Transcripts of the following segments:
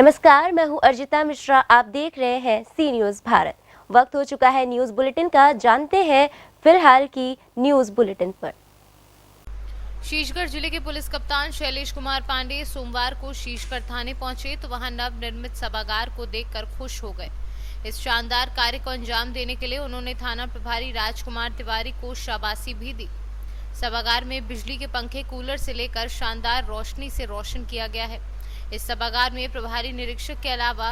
नमस्कार, मैं हूं अर्जिता मिश्रा। आप देख रहे हैं सी न्यूज़ भारत। वक्त हो चुका है न्यूज़ बुलेटिन का। जानते हैं फिलहाल की न्यूज़ बुलेटिन पर। शीशगढ़ जिले के पुलिस कप्तान शैलेश कुमार पांडे सोमवार को शीशगढ़ थाने पहुंचे तो वहां नवनिर्मित सभागार को देखकर खुश हो गए। इस शानदार कार्य को अंजाम देने के लिए उन्होंने थाना प्रभारी राजकुमार तिवारी को शाबाशी भी दी। सभागार में बिजली के पंखे, कूलर से लेकर शानदार रोशनी से रोशन किया गया है। इस सभागार में प्रभारी निरीक्षक के अलावा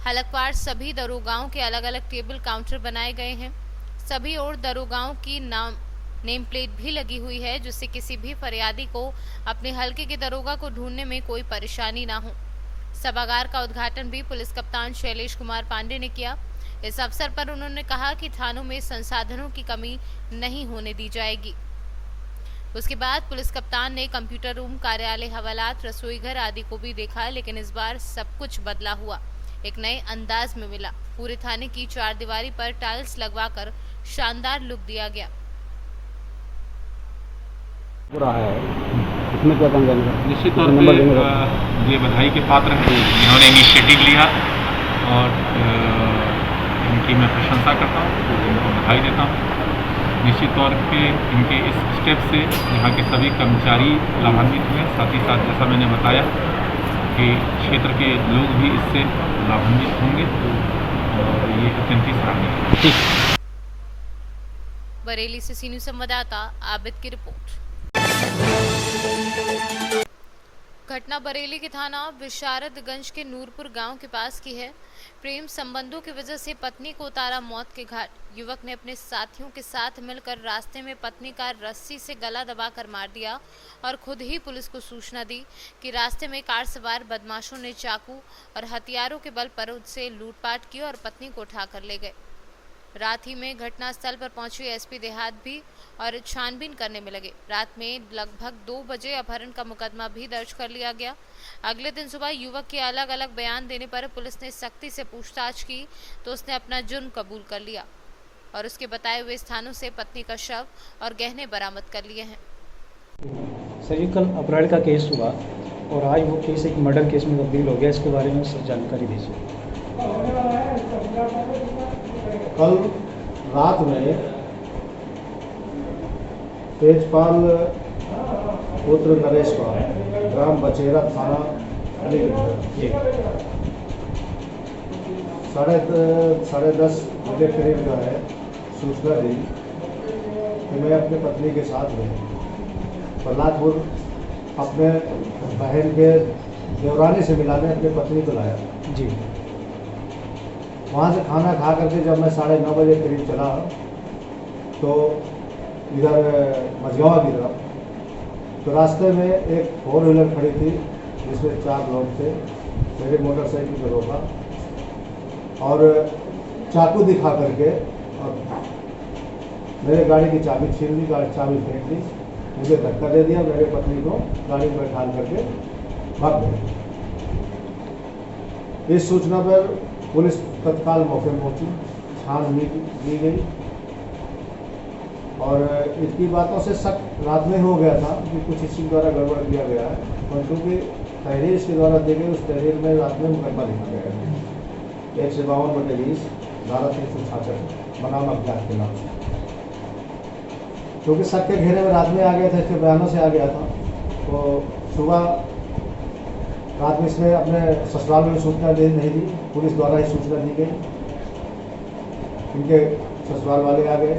हलकवार सभी दरोगाओं के अलग अलग टेबल काउंटर बनाए गए हैं। सभी और दरोगाओं की नेम प्लेट भी लगी हुई है, जिससे किसी भी फरियादी को अपने हलके के दरोगा को ढूंढने में कोई परेशानी ना हो। सभागार का उद्घाटन भी पुलिस कप्तान शैलेश कुमार पांडे ने किया। इस अवसर पर उन्होंने कहा कि थानों में संसाधनों की कमी नहीं होने दी जाएगी। उसके बाद पुलिस कप्तान ने कंप्यूटर रूम, कार्यालय, हवालात, रसोईघर आदि को भी देखा, लेकिन इस बार सब कुछ बदला हुआ, एक नए अंदाज में मिला। पूरे थाने की चारदीवारी पर टाइल्स लगवाकर शानदार लुक दिया गया। इसमें क्या कहना चाहेंगे? निश्चित तौर पे ये बधाई के पात्र हैं। इन्होंने इनिशिएटिव लिया और इनकी मैं प्रशंसा करता हूँ, इनको बधाई देता हूँ। निश्चित तौर पे इनके इस स्टेप से यहाँ के सभी कर्मचारी लाभान्वित हुए। साथ ही साथ जैसा मैंने बताया कि क्षेत्र के लोग भी इससे लाभान्वित होंगे और ये अत्यंत ही सराहनीय है। बरेली से सी न्यूज़ संवाददाता आबिद की रिपोर्ट। घटना बरेली के थाना विशारदगंज के नूरपुर गांव के पास की है। प्रेम संबंधों की वजह से पत्नी को उतारा मौत के घाट। युवक ने अपने साथियों के साथ मिलकर रास्ते में पत्नी का रस्सी से गला दबाकर मार दिया और खुद ही पुलिस को सूचना दी कि रास्ते में कार सवार बदमाशों ने चाकू और हथियारों के बल पर उससे लूटपाट की और पत्नी को उठाकर ले गए। रात ही में घटनास्थल पर पहुंचे एसपी देहात भी और छानबीन करने में लगे। रात में लगभग 2 बजे अपहरण का मुकदमा भी दर्ज कर लिया गया। अगले दिन सुबह युवक के अलग अलग बयान देने पर पुलिस ने सख्ती से पूछताछ की तो उसने अपना जुर्म कबूल कर लिया और उसके बताए हुए स्थानों से पत्नी का शव और गहने बरामद कर लिए हैं। सर, ये कल अपहरण का केस हुआ और आज वो केस एक मर्डर केस में तब्दील हो गया। इसके बारे में सर जानकारी दीजिए। कल रात में तेजपाल पुत्र नरेश पाल, ग्राम बचेरा, थाना अलीगढ़, साढ़े दस बजे करीब जो है सूचना दी कि मैं अपनी पत्नी के साथ हूँ प्रहलादपुर अपने बहन के देवरानी से मिलाने अपनी पत्नी को लाया जी। वहाँ से खाना खा करके जब मैं 9:30 बजे करीब चला तो इधर मझगाँव की तरफ, तो रास्ते में एक 4 व्हीलर खड़ी थी जिसमें 4 लोग थे। मेरे मोटरसाइकिल पर रोका और चाकू दिखा करके और मेरे गाड़ी की चाबी छीन ली, गाड़ी चाबी फेंक दी, मुझे धक्का दे दिया, मेरे पत्नी को गाड़ी में बैठा करके भाग गए। इस सूचना पर पुलिस तत्काल मौके पर पहुंची, छानबीन की गई और इसकी बातों से शक रात में हो गया था कि कुछ इसी द्वारा गड़बड़ किया गया है, और चूँकि तहरीर इसके द्वारा दी गई उस तहरीर में रात में मुकदमा लिखा गया है 152/20 धारा 366 बनाम अज्ञात के नाम से। क्योंकि शक के घेरे में रात में आ गया था, इसके बयानों से आ गया था, तो सुबह रात में इसने अपने ससुराल में सूचना नहीं दी, पुलिस द्वारा ही सूचना दी गई। इनके ससुराल वाले आ गए,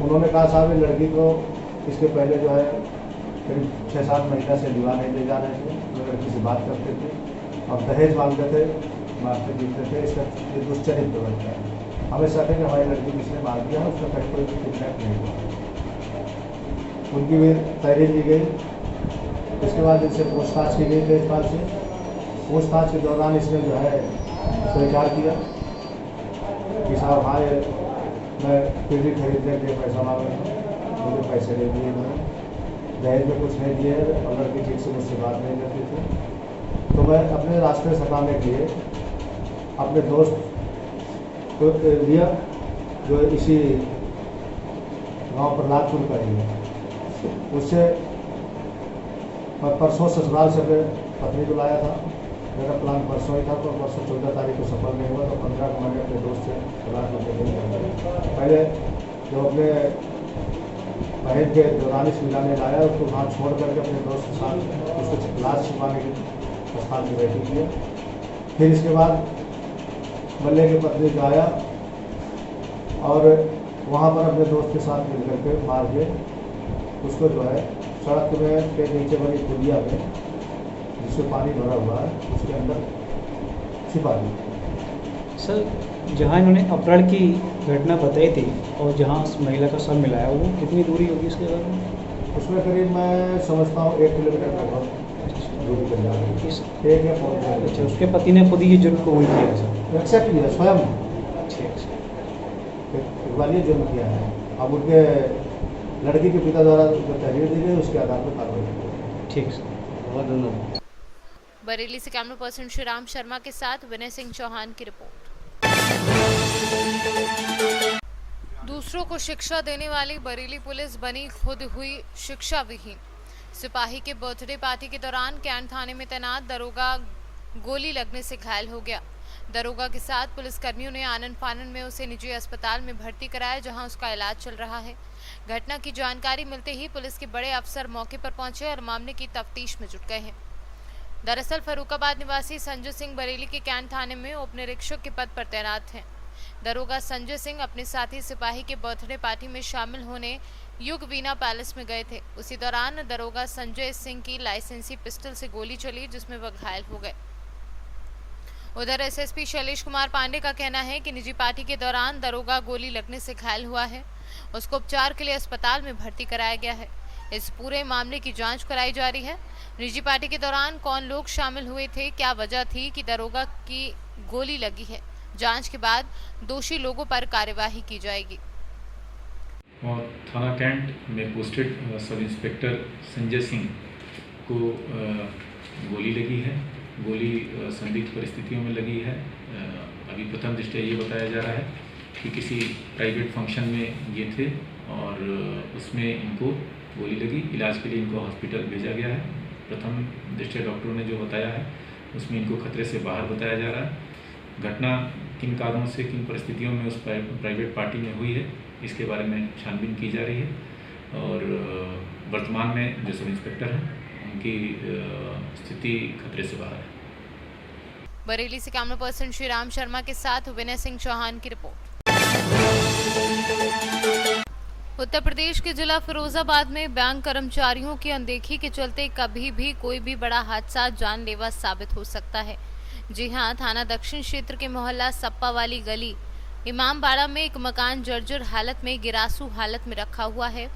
उन्होंने कहा साहब लड़की को इसके पहले जो है करीब 6-7 महीना से विवाह नहीं ले जा रहे थे, वो लड़की से बात करते थे और दहेज मांगते थे, मारते पीटते थे। इसका ये दुष्चरित्र बनता है। हमें शक है कि हमारी लड़की किसने मार दिया, उसका कहीं कोई किडनैप नहीं हुआ। उनकी भी तहरीर ली गई। इसके बाद इनसे पूछताछ की गई तेजपाल से। पूछताछ के दौरान इसने जो है स्वीकार किया कि साहब हाँ मैं टीवी खरीदने के लिए पैसा मांग रहा था, मुझे पैसे दे दिए इन्होंने, दहेज में कुछ नहीं दिए और लड़की ठीक से मुझसे बात नहीं करती थी। तो मैं अपने रास्ते सताने के लिए अपने दोस्त को लिया जो इसी गांव प्रहलादपुर का ही है, उससे परसों ससुराल से अपने पत्नी को लाया था मेरा प्लान परसों ही था, तो परसों 14 तारीख को सफल नहीं हुआ, तो 15 को मैंने अपने दोस्त से तलाश करने के पहले जो अपने बहन के दौरान इस मिलाने लाया, उसको वहाँ छोड़ करके अपने दोस्त के साथ उसको लाश छिपाने के स्थान की बैठी किया। फिर इसके बाद मल्ले के पत्नी जो आया और वहाँ पर अपने दोस्त के साथ मिल करके मार के उसको जो है सड़क में के नीचे बनी पुलिया में, जिससे पानी भरा हुआ है, उसके अंदर छिपा दी। सर, जहाँ इन्होंने अपहरण की घटना बताई थी और जहाँ उस महिला का शव मिलाया, वो कितनी दूरी होगी उसके बारे में? उसमें करीब मैं समझता हूँ 1 किलोमीटर लगभग दूरी पर जा रही है, 1 या 1.5 किलोमीटर। अच्छा, उसके पति ने खुद ही ये जुर्म कबूल किया है सर? एक्सेप्ट किया स्वयं, ठीक है। एक बार ये जुर्म किया है। अब उनके लड़की के पिता द्वारा जो तहरीर दी गई, उसके आधार पर कार्रवाई की गई। ठीक सर। बहुत धन्यवाद। बरेली से कैमरा पर्सन श्रीराम शर्मा के साथ विनय सिंह चौहान की रिपोर्ट। दूसरों को शिक्षा देने वाली बरेली पुलिस बनी खुद हुई शिक्षा विहीन। सिपाही के बर्थडे पार्टी के दौरान कैंट थाने में तैनात दरोगा गोली लगने से घायल हो गया। दरोगा के साथ पुलिसकर्मियों ने आनन फानन में उसे निजी अस्पताल में भर्ती कराया, जहां उसका इलाज चल रहा है। घटना की जानकारी मिलते ही पुलिस के बड़े अफसर मौके पर पहुंचे और मामले की तफ्तीश में जुट गए हैं। दरअसल फर्रुखाबाद निवासी संजय सिंह बरेली के कैंट थाने में उप निरीक्षक के पद पर तैनात हैं। दरोगा संजय सिंह अपने साथी सिपाही के बर्थडे पार्टी में शामिल होने युग वीना पैलेस में गए थे। उसी दौरान दरोगा संजय सिंह की लाइसेंसी पिस्टल से गोली चली, जिसमें वह घायल हो गए। उधर एसएसपी शैलेश कुमार पांडे का कहना है कि निजी पार्टी के दौरान दरोगा गोली लगने से घायल हुआ है। उसको उपचार के लिए अस्पताल में भर्ती कराया गया है। इस पूरे मामले की जांच कराई जा रही है। निजी पार्टी के दौरान कौन लोग शामिल हुए थे, क्या वजह थी कि दरोगा की गोली लगी है, जांच के बाद दोषी लोगों पर कार्यवाही की जाएगी। और थाना कैंट में posted sub inspector Sanjay Singh को गोली लगी है। गोली संदिग्ध परिस्थितियों में लगी है। अभी प्रथम दृष्टया ये बताया जा रहा है कि किसी प्राइवेट फंक्शन में ये थे और उसमें इनको गोली लगी। इलाज के लिए इनको हॉस्पिटल भेजा गया है। प्रथम दृष्टया डॉक्टरों ने जो बताया है उसमें इनको खतरे से बाहर बताया जा रहा है। घटना किन कारणों से, किन परिस्थितियों में उस प्राइवेट पार्टी में हुई है, इसके बारे में छानबीन की जा रही है। और वर्तमान में जो सब इंस्पेक्टर हैं उनकी स्थिति खतरे से बाहर है। बरेली से कैमरा पर्सन श्रीराम शर्मा के साथ विनय सिंह चौहान की रिपोर्ट। उत्तर प्रदेश के जिला फिरोजाबाद में बैंक कर्मचारियों की अनदेखी के चलते कभी भी कोई भी बड़ा हादसा जानलेवा साबित हो सकता है। जी हां, थाना दक्षिण क्षेत्र के मोहल्ला सप्पा वाली गली इमामबाड़ा में एक मकान जर्जर हालत में गिरासू हालत में रखा हुआ है,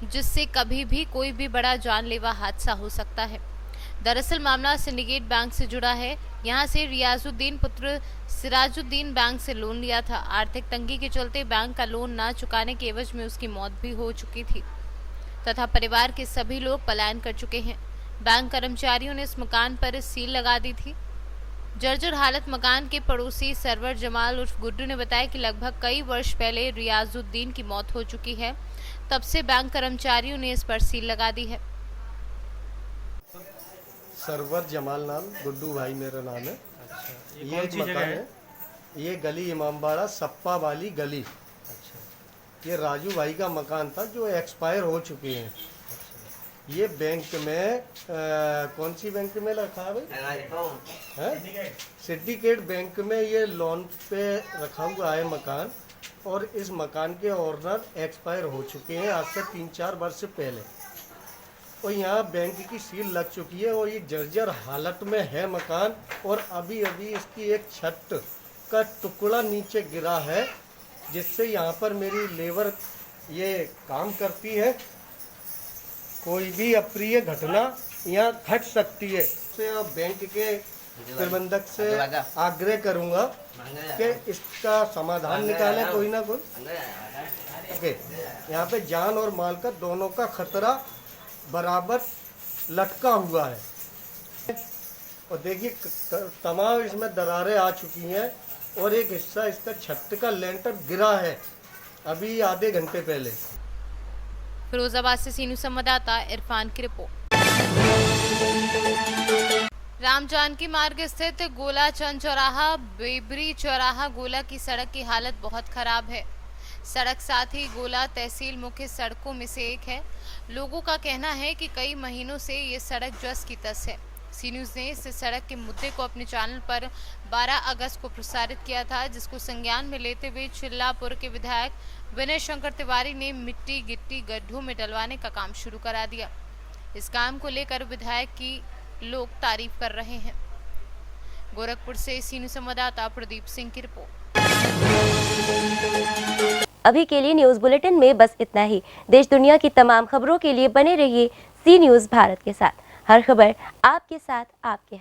जिससे कभी भी कोई भी बड़ा जानलेवा हादसा हो सकता है। दरअसल मामला सिंडिकेट बैंक से जुड़ा है। यहां से रियाजुद्दीन पुत्र सिराजुद्दीन बैंक से लोन लिया था। आर्थिक तंगी के चलते बैंक का लोन ना चुकाने के एवज में उसकी मौत भी हो चुकी थी तथा परिवार के सभी लोग पलायन कर चुके हैं। बैंक कर्मचारियों ने इस मकान पर सील लगा दी थी। जर्जर हालत मकान के पड़ोसी सरवर जमाल उर्फ गुड्डू ने बताया कि लगभग कई वर्ष पहले रियाजुद्दीन की मौत हो चुकी है। तब से बैंक कर्मचारियों ने इस पर सील लगा दी है। सरवर जमाल नाम, गुड्डू भाई मेरा नाम है। अच्छा, ये एक मकान है, ये गली इमामबाड़ा सप्पा वाली गली। अच्छा, ये राजू भाई का मकान था जो एक्सपायर हो चुके हैं। ये बैंक में कौन सी बैंक में रखा है भाई? सिंडिकेट बैंक में ये लोन पे रखा हुआ है मकान। और इस मकान के ओनर एक्सपायर हो चुके हैं आज से 3-4 वर्ष पहले। और यहाँ बैंक की सील लग चुकी है और ये जर्जर हालत में है मकान। और अभी अभी इसकी एक छत का टुकड़ा नीचे गिरा है, जिससे यहाँ पर मेरी लेबर ये काम करती है। कोई भी अप्रिय घटना यहाँ घट सकती है। तो बैंक के प्रबंधक से आग्रह करूँगा कि इसका समाधान निकाले कोई ना कोई। ओके, यहाँ पे जान और माल का दोनों का खतरा बराबर लटका हुआ है। और देखिए तमाम इसमें दरारें आ चुकी हैं और एक हिस्सा इसका छत का लेंटर गिरा है अभी आधे घंटे पहले। फिरोजाबाद से सीनू संवाददाता इरफान की रिपोर्ट। राम जानकी मार्ग स्थित गोला चंद चौराहा बेबरी चौराहा गोला की सड़क की हालत बहुत खराब है। सड़क साथ ही गोला तहसील मुख्य सड़कों में से एक है। लोगों का कहना है कि कई महीनों से ये सड़क जस की तस है। सी न्यूज ने इस सड़क के मुद्दे को अपने चैनल पर 12 अगस्त को प्रसारित किया था, जिसको संज्ञान में लेते हुए चिल्लापुर के विधायक विनय शंकर तिवारी ने मिट्टी गिट्टी गड्ढों में डलवाने का काम शुरू करा दिया। इस काम को लेकर विधायक की लोग तारीफ कर रहे हैं। गोरखपुर से सी न्यूज संवाददाता प्रदीप सिंह की रिपोर्ट। अभी के लिए न्यूज बुलेटिन में बस इतना ही। देश दुनिया की तमाम खबरों के लिए बने रहिए सी न्यूज भारत के साथ। हर खबर आपके साथ, आपके